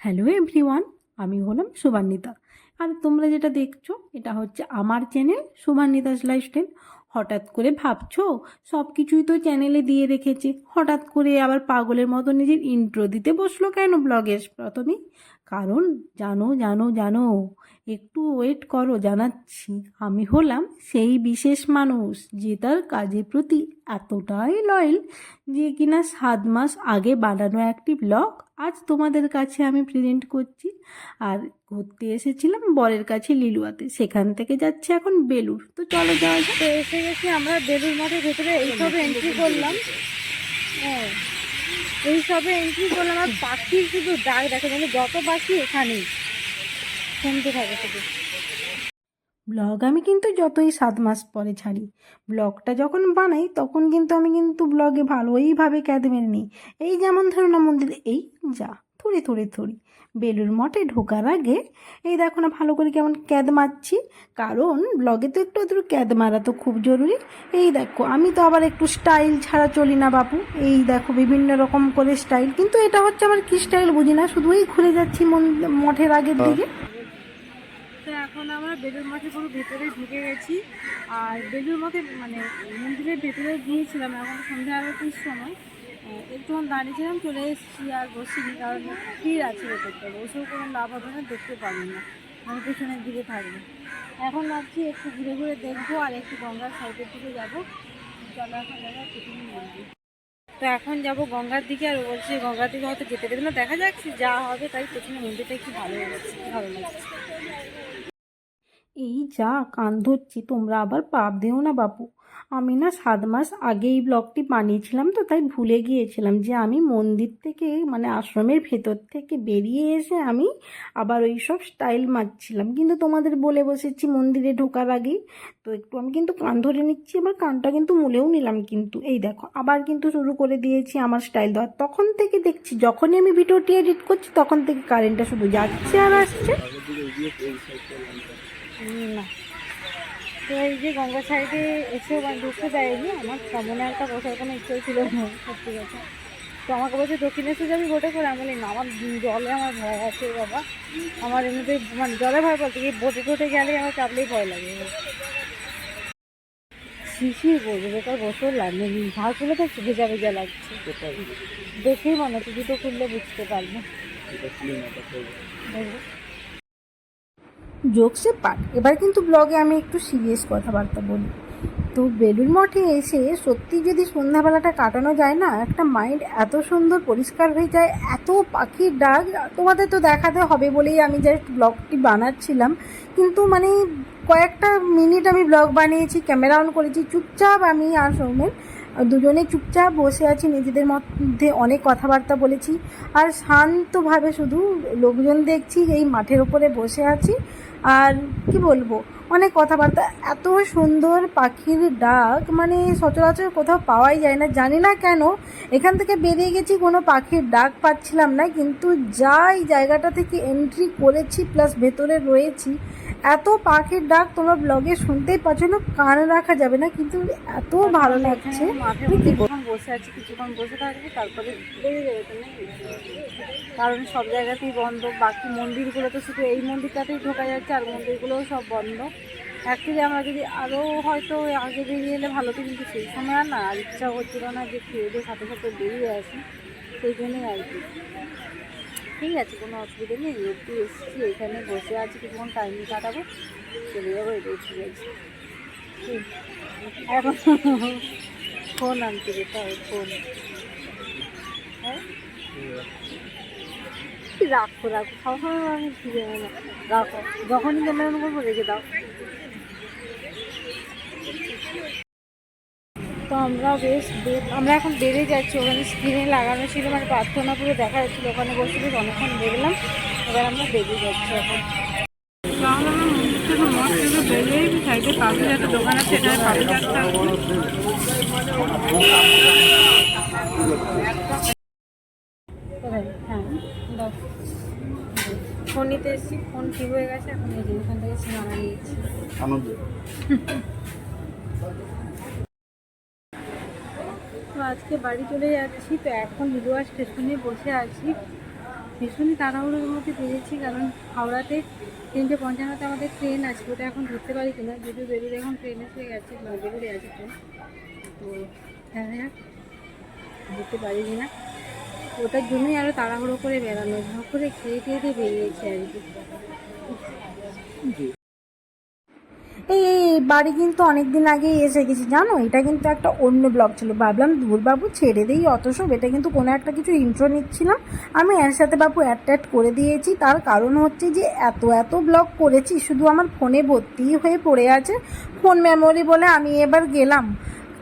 Hello everyone, আমি হলাম শুভান্বিতা। আর তোমরা যেটা দেখছো এটা হচ্ছে আমার চ্যানেল শুভান্বিতাস লাইফস্টাইল। হঠাৎ করে ভাবছো সব কিছুই তো চ্যানেলে দিয়ে রেখেছে, হঠাৎ করে আবার পাগলের মতো নিজের ইন্ট্রো দিতে বসলো কেন ব্লগের প্রথমেই? কারণ জানো জানো জানো, একটু ওয়েট করো, জানাচ্ছি। আমি হলাম সেই বিশেষ মানুষ যে তার কাজের প্রতি এতটাই লয়াল যে কিনা 7 মাস আগে বানানো একটি ব্লগ আজ তোমাদের কাছে আমি প্রেজেন্ট করছি। আর ঘুরতে এসেছিলাম বরের কাছে লিলুয়াতে, সেখান থেকে যাচ্ছে এখন বেলুর। তো চলো যাওয়া যাক। তো এসে গেছি আমরা বেলুর মঠের ভেতরে। এইসবে এন্ট্রি করলাম। হ্যাঁ, এইসবে এন্ট্রি করলাম আর পাখির শুধু ডাক দেখো, মানে যত পাখি এখানেই শুনতে থাকে শুধু। ব্লগ আমি কিন্তু যতই 7 মাস পরে ছাড়ি, ব্লগটা যখন বানাই তখন কিন্তু আমি কিন্তু ব্লগে ভালোইভাবে ক্যাদ মেরে নিই। এই যেমন ধরো না মন্দিরে এই যা থুড়ি থুড়ি থুড়ি, বেলুর মঠে ঢোকার আগে এই দেখো না ভালো করে কেমন ক্যাদ মারছি, কারণ ব্লগে তো একটু একটু ক্যাদ মারা তো খুব জরুরি। এই দেখো আমি তো আবার একটু স্টাইল ছাড়া চলি না বাপু। এই দেখো বিভিন্ন রকম করে স্টাইল, কিন্তু এটা হচ্ছে আমার কি স্টাইল বুঝি না, শুধুই ঘুরে যাচ্ছি মঠের আগের দিকে। তো এখন আমরা বেলুর মঠে পুরো ভেতরে ঢুকে গেছি। আর বেলুর মঠে মানে মন্দিরের ভেতরে গিয়েছিলাম এখন সন্ধ্যা আরতির সময়। একটুক্ষণ দাঁড়িয়েছিলাম, চলে এসেছি আর বসিনি, কারণ ভিড় আছে ভেতরটা, বসেও কোনো লাভ হবে না, দেখতে পারবো না, মানে পেছনের দিকে থাকবে। এখন ভাবছি একটু ঘুরে ঘুরে দেখবো আর একটু গঙ্গার সাইডের দিকে যাবো। চলো এখন যাবো পেছনে মন্দির। তো এখন যাব গঙ্গার দিকে, আর বলছি গঙ্গার দিকে হয়তো যেতে দেবে না, দেখা যাচ্ছে যা হবে তাই। পেছনে মন্দিরটা একটু ভালো লাগছে, ভালো লাগছে। এই যা কান ধরছি, তোমরা আবার পাপ দিও না বাপু। আমি না 7 মাস আগে এই ব্লগটি বানিয়েছিলাম, তো তাই ভুলে গিয়েছিলাম যে আমি মন্দির থেকে মানে আশ্রমের ভেতর থেকে বেরিয়ে এসে আমি আবার ওই সব স্টাইল মারছিলাম, কিন্তু তোমাদের বলে বসেছি মন্দিরে ঢোকার আগেই। তো একটু আমি কিন্তু কান ধরে নিচ্ছি, আমার কানটা কিন্তু মুলেও নিলাম, কিন্তু এই দেখো আবার কিন্তু শুরু করে দিয়েছি আমার স্টাইল দেওয়ার। তখন থেকে দেখছি যখনই আমি ভিডিওটি এডিট করছি তখন থেকে কারেন্টটা শুধু যাচ্ছে আর আসছে। না, তো এই যে গঙ্গা সাইডে এসেও ঢুকতে দেয়নি, আমার তেমন একটা বসার কোনো ইচ্ছে ছিল না সত্যি কথা। তো আমাকে বলছে দক্ষিণেশ্বর যাবি বোটে করে, আমি বলি না, আমার জলে আমার ভয় আছে বাবা। আমার এমনিতে মানে জলে ভয় বলতে কি, বোটে টোটে গেলে আমার চাপলেই ভয় লাগে। শিশির বলবে বেকার বসেও লাভ নেই, ঝাড় খুলে তো ভেজা ভেজা লাগছে, দেখেই মনে হচ্ছে জুতো খুললে বুঝতে পারবো। দেখবো। জোকসে পার্ট, এবার কিন্তু ব্লগে আমি একটু সিরিয়াস কথাবার্তা বলি। তো বেলুড় মঠে এসে সত্যি যদি সন্ধ্যাবেলাটা কাটানো যায় না, একটা মাইন্ড এত সুন্দর পরিষ্কার হয়ে যায়, এত পাখির ডাক। তোমাদের তো দেখাতে হবে বলেই আমি জাস্ট ব্লগটি বানাচ্ছিলাম, কিন্তু মানে কয়েকটা মিনিট আমি ব্লগ বানিয়েছি, ক্যামেরা অন করেছি, চুপচাপ আমি আর সৌমেন দুজনে চুপচাপ বসে আছি, নিজেদের মধ্যে অনেক কথাবার্তা বলেছি আর শান্তভাবে শুধু লোকজন দেখছি, এই মাঠের ওপরে বসে আছি। আর কি বলবো, অনেক কথাবার্তা, এত সুন্দর পাখির ডাক মানে সচরাচর কোথাও পাওয়াই যায় না, জানি না কেন। এখান থেকে বেরিয়ে গেছি, কোনো পাখির ডাক পাচ্ছিলাম না, কিন্তু যাই জায়গাটা থেকে এন্ট্রি করেছি প্লাস ভেতরে রয়েছি, এত পাখির ডাক তোমরা ব্লগে শুনতেই পাচ্ছ না, কান রাখা যাবে না, কিন্তু এত ভালো লাগছে। মাঠে কিছুক্ষণ বসে আছি, কিছুক্ষণ বসে থাকবো, তারপরে বেরিয়ে যাবে তো নেই, কারণ সব জায়গাতেই বন্ধ। বাকি মন্দিরগুলো তো শুধু এই মন্দিরটাতেই ঢোকা যাচ্ছে, আর মন্দিরগুলোও সব বন্ধ। অ্যাকচুয়ালি আমরা যদি আরও হয়তো আগে বেরিয়ে এলে ভালো হতো, কিন্তু সেই সময় আর না, আর ইচ্ছা হচ্ছিল না যে খেয়ে দিয়ে সাথে সাথে বেরিয়ে আসি, সেই জন্যই আর কি। ঠিক আছে, কোনো অসুবিধা নেই, একটু এসেছি এখানে বসে আছি, কিছুক্ষণ টাইম কাটাবো, চলে যাবো, এটাই ঠিক আছে। এখন ফোন আনতে যেতে হবে, ফোন। হ্যাঁ, রাখো রাখো, সবসময় আমি ঠিক না, রাখো, যখনই ক্যামেরা অন করবো রেখে দাও। তো আমরা আমরা এখন বেরিয়ে যাচ্ছি, ওখানে স্ক্রিনে লাগানো ছিল, মানে প্রার্থনা পুরো দেখা যাচ্ছিলো, ওখানে বসে বেশ অনেকক্ষণ দেখলাম, এবার আমরা বেরিয়ে যাচ্ছি এখন। বেরিয়ে সাইডে পাবি একটা দোকান আছে, এখানে পাবি চাটটা কোথায়? হ্যাঁ, ফোন নিতে এসেছি, ফোন ঠিক হয়ে গেছে, এখন এই যে এখান থেকে সিনেমা নিয়েছি। তো আজকে বাড়ি চলে যাচ্ছি, তো এখন লিলুয়া স্টেশনে বসে আছি। ভীষণই তাড়াহুড়োর মধ্যে বেরিয়েছি, কারণ হাওড়াতে 3:55 আমাদের ট্রেন আছে, ওটা এখন ধরতে পারি কিনা, যদিও বেলুড়ে এখন ট্রেন এসে গেছে, বেলুড়ে আছে ট্রেন, তো হ্যাঁ হ্যাঁ ধরতে পারি কিনা, ওটার জন্যই আরও তাড়াহুড়ো করে বেড়ানো, ঝাঁ করে খেয়ে টেয়ে দিয়ে বেরিয়েছি আর কি। এই বাড়ি কিন্তু অনেক দিন আগেই এসে গেছি জানো, এটা কিন্তু একটা অন্য ব্লগ ছিল, ভাবলাম বাবু ছেড়ে দিই অত সব, এটা কিন্তু কোনো একটা কিছু ইন্ট্রো নিচ্ছিলাম আমি, এর সাথে বাবু অ্যাড করে দিয়েছি। তার কারণ হচ্ছে যে এত ব্লগ করেছি, শুধু আমার ফোনে ভর্তি হয়ে পড়ে আছে ফোন মেমোরি বলে, আমি এবার গেলাম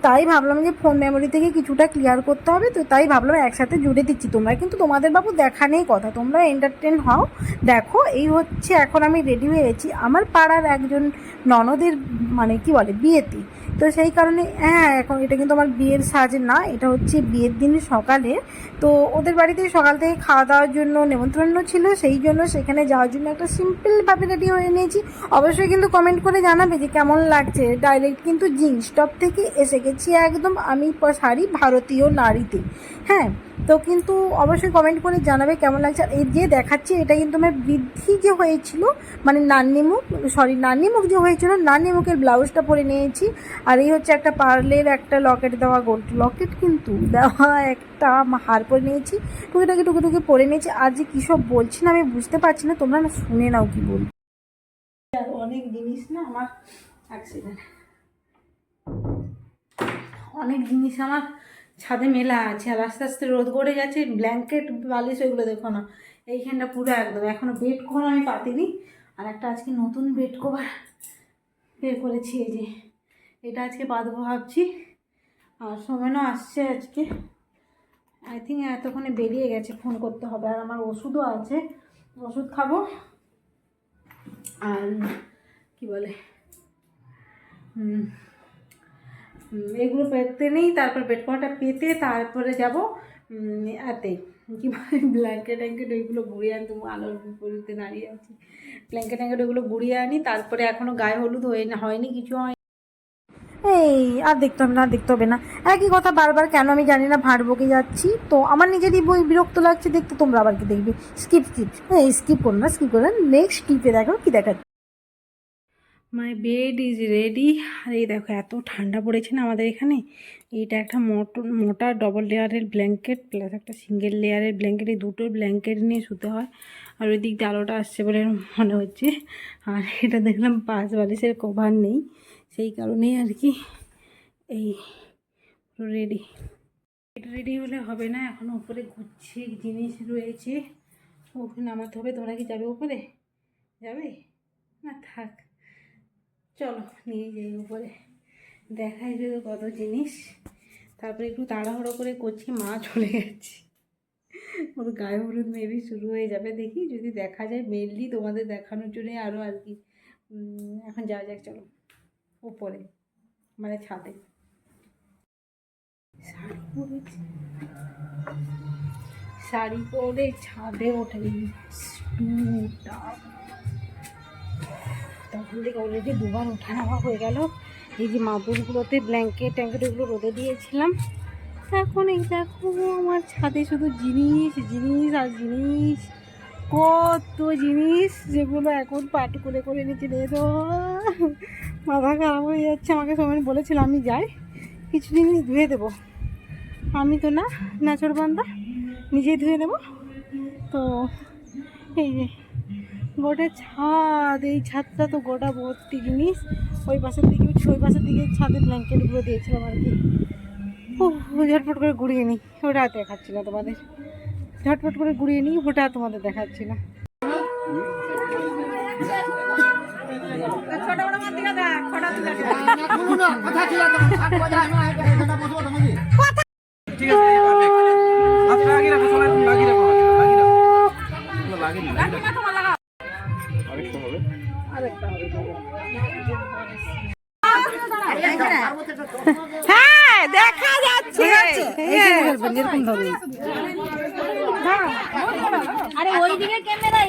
তাই ভাবলাম যে ফোন মেমোরি থেকে কিছুটা ক্লিয়ার করতে হবে, তো তাই ভাবলাম একসাথে জুড়ে দিচ্ছি। তোমরা কিন্তু তোমাদের বাবু দেখা নেই কথা, তোমরা এন্টারটেন হও। দেখো এই হচ্ছে এখন আমি রেডি হয়ে গেছি আমার পাড়ার একজন ননদের মানে কি বলে বিয়েতে, তো সেই কারণে হ্যাঁ এখন এটা কিন্তু আমার বিয়ের সাজ না, এটা হচ্ছে বিয়ের দিন সকালে, তো ওদের বাড়িতে সকাল থেকে খাওয়া দাওয়ার জন্য নেমন্ত্রণ ছিল, সেই জন্য সেখানে যাওয়ার জন্য একটা সিম্পলভাবে রেডি হয়ে নিয়েছি। অবশ্যই কিন্তু কমেন্ট করে জানাবে যে কেমন লাগছে। ডাইরেক্ট কিন্তু জিন্স টপ থেকে এসে গেছি একদম আমি শাড়ি ভারতীয় নারীতে, হ্যাঁ। তো কিন্তু অবশ্যই কমেন্ট করে জানাবে কেমন লাগছে। আর এই যে দেখাচ্ছি এটা কিন্তু আমার বৃদ্ধি যে হয়েছিল মানে নান্নিমুখ যে হয়েছিল, নান্নিমুখের ব্লাউজটা পরে নিয়েছি। আর এই হচ্ছে একটা পার্লের একটা লকেট দেওয়া, গোল্ড লকেট কিন্তু দেওয়া একটা হার পরে নিয়েছি, টুকি পরে নিয়েছি। আর যে কী সব বলছি না আমি বুঝতে পারছি না, তোমরা না শুনে নাও কি বল। আর অনেক জিনিস না আমার অ্যাক্সিডেন্ট, অনেক জিনিস আমার ছাদে মেলা আছে, আর আস্তে আস্তে রোদ গড়ে গেছে, ব্ল্যাঙ্কেট বালিশ ওইগুলো দেখো না, এইখানটা পুরো একদম, এখনও বেড কভার আমি পাতিনি। আর একটা আজকে নতুন বেড কভার বের করেছি, এই যে এটা আজকে পাতবো ভাবছি। আর সোমেনও আসছে আজকে, আই থিঙ্ক এতক্ষণে বেরিয়ে গেছে, ফোন করতে হবে। আর আমার ওষুধও আছে, ওষুধ খাবো। আর কি বলে এগুলো পেতে নেই, তারপর বেড কভারটা পেতে তারপরে যাব এতে কি বলে ব্ল্যাঙ্কেট ওইগুলো ঘুরিয়ে আনি, তুমি আলোর বিপরীতে দাঁড়িয়ে আছি, ব্ল্যাঙ্কেট ওইগুলো ঘুরিয়ে আনি, তারপরে এখনও গায়ে হলুদ হয়নি কিছু হয়। এই আর দেখতে হবে না একই কথা বারবার, কেন আমি জানি না, ভাঁড় বকে যাচ্ছি তো আমার নিজেরই বই বিরক্ত লাগছে দেখতে, তোমরা আবার কি দেখবে, স্কিপ করো না, নেক্সট ক্লিপে দেখো কি দেখাচ্ছে। My bed is ready. আর এই দেখো এত ঠান্ডা পড়েছে না আমাদের এখানে, এইটা একটা মোটা ডবল লেয়ারের ব্ল্যাঙ্কেট প্লাস একটা সিঙ্গেল লেয়ারের ব্ল্যাঙ্কেট, এই দুটো ব্ল্যাঙ্কেট নিয়ে শুতে হয়। আর ওই দিক দিয়ে আলোটা আসছে বলে মনে হচ্ছে। আর এটা দেখলাম পাশ বালিশের কভার নেই, সেই কারণেই আর কি এই রেডি। এটা রেডি হলে হবে না, এখনও উপরে গুছিয়ে জিনিস রয়েছে, ওখানে নামাতে হবে। তোমরা কি যাবে উপরে? যাবে না, থাক চলো নিয়ে যাই উপরে, দেখাই দেবে কত জিনিস। তারপরে একটু তাড়াহুড়ো করে করছি, মা চলে গেছে, ওর গায়ে হলুদ মেবি শুরু হয়ে যাবে, দেখি যদি দেখা যায়, মেনলি তোমাদের দেখানোর জন্যে আরও আর কি। এখন যাওয়া যাক, চলো উপরে মানে ছাদে। শাড়ি পরে ছাদে ওঠে, তখন থেকে অলরেডি দুবার ওঠা নামা হয়ে গেল। এই যে মাদুরগুলোতে ব্ল্যাঙ্কেট এগুলো রোদে দিয়েছিলাম, এখন এই দেখো আমার ছাদে শুধু জিনিস আর জিনিস, কত জিনিস যেগুলো এখন পাট করে নিচে দিয়ে তো মাথা খারাপ হয়ে যাচ্ছে। আমাকে সবাই বলেছিল আমি যাই কিছু জিনিস ধুয়ে দেবো, আমি তো না নাচর বান্দা, নিজেই ধুয়ে দেবো। তো এই যে গোটা ছাদ, এই ছাদটা তো গোটা ভর্তি জিনিস, ওই পাশের দিকে ছাদের ব্ল্যাঙ্কেটগুলো দিয়েছিলাম আর কি। ঝটপট করে ঘুরিয়ে নিই, ওটা দেখাচ্ছি না তোমাদের, ঝটপট করে ঘুরিয়ে নিই, ওটা তোমাদের দেখাচ্ছি না। হ্যাঁ দেখা যাচ্ছে, এরকম ধরুন। আরে ওইদিকে ক্যামেরা,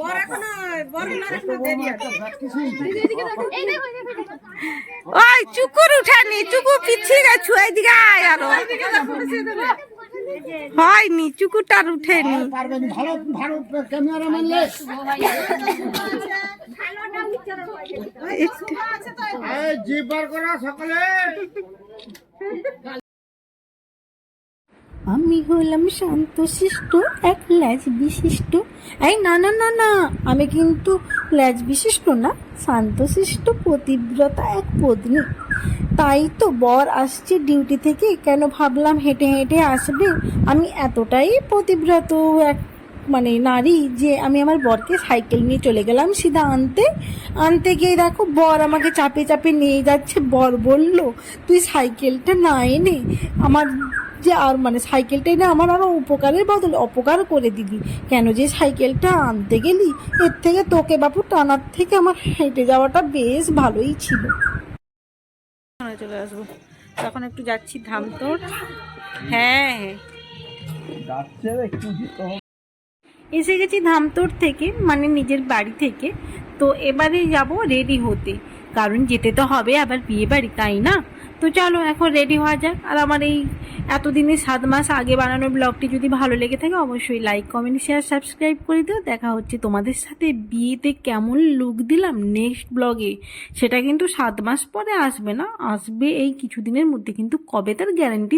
বর এখনো বরের এখনো দেরি আছে। ওই চুকুর উঠানি, চুকু পিছিয়ে গেছো, এইদিকে আয় আরো। হয়নি, চুকুরটা আর উঠেনি। ভালো ভালো ক্যামেরা মারলে জিপ বার করা সকালে। আমি হলাম শান্তশিষ্ট এক ল্যাজ বিশিষ্ট। এই না না না না, আমি কিন্তু ল্যাজ বিশিষ্ট না, শান্তশিষ্ট পতিব্রতা এক পত্নী। তাই তো বর আসছে ডিউটি থেকে, কেন ভাবলাম হেঁটে হেঁটে আসবে। আমি এতটাই পতিব্রত এক নারী যে আমি আমার বরকে সাইকেল নিয়ে চলে গেলাম সিধা আনতে গিয়ে দেখো বর আমাকে চাপে চাপে নিয়ে যাচ্ছে। বর বলল, তুই সাইকেলটা না এনে আমার যে আর সাইকেলটা এনে আমার আরও উপকারের বদলে অপকার করে দিবি। কেন যে সাইকেলটা আনতে গেলি, এর থেকে তোকে বাপু টানার থেকে আমার হেঁটে যাওয়াটা বেশ ভালোই ছিল। চলে আসবো তখন, একটু যাচ্ছি ধামতোড়। হ্যাঁ এসে গেছি ধামতোড় থেকে, নিজের বাড়ি থেকে। তো এবারে যাব রেডি হতে, কারণ যেতে তো হবে আবার বিয়ে বাড়ি, তাই না? তো চলো এখন রেডি হওয়া যাক। আর আমার এই এতদিনে 7 মাস আগে বানানো ব্লগটি যদি ভালো লেগে থাকে অবশ্যই লাইক কমেন্ট শেয়ার সাবস্ক্রাইব করে দিও। দেখা হচ্ছে তোমাদের সাথে বিয়েতে কেমন লুক দিলাম নেক্সট ব্লগে। সেটা কিন্তু 7 মাস পরে আসবে না, আসবে এই কিছুদিনের মধ্যে, কিন্তু কবে তার গ্যারান্টি